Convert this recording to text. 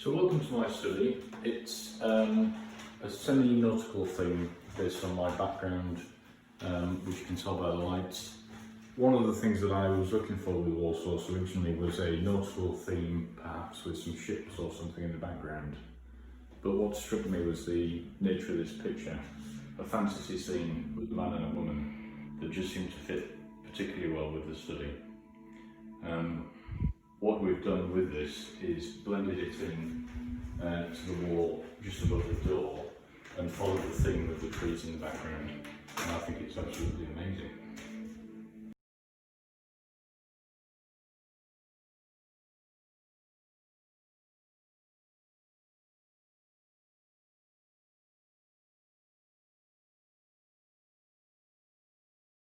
So welcome to my study. It's a semi-nautical theme based on my background, which you can tell by the lights. One of the things that I was looking for with Wallsauce originally was a nautical theme, perhaps with some ships or something in the background. But what struck me was the nature of this picture, a fantasy scene with a man and a woman that just seemed to fit particularly well with the study. What we've done with this is blended it in to the wall just above the door and followed the theme of the trees in the background, and I think it's absolutely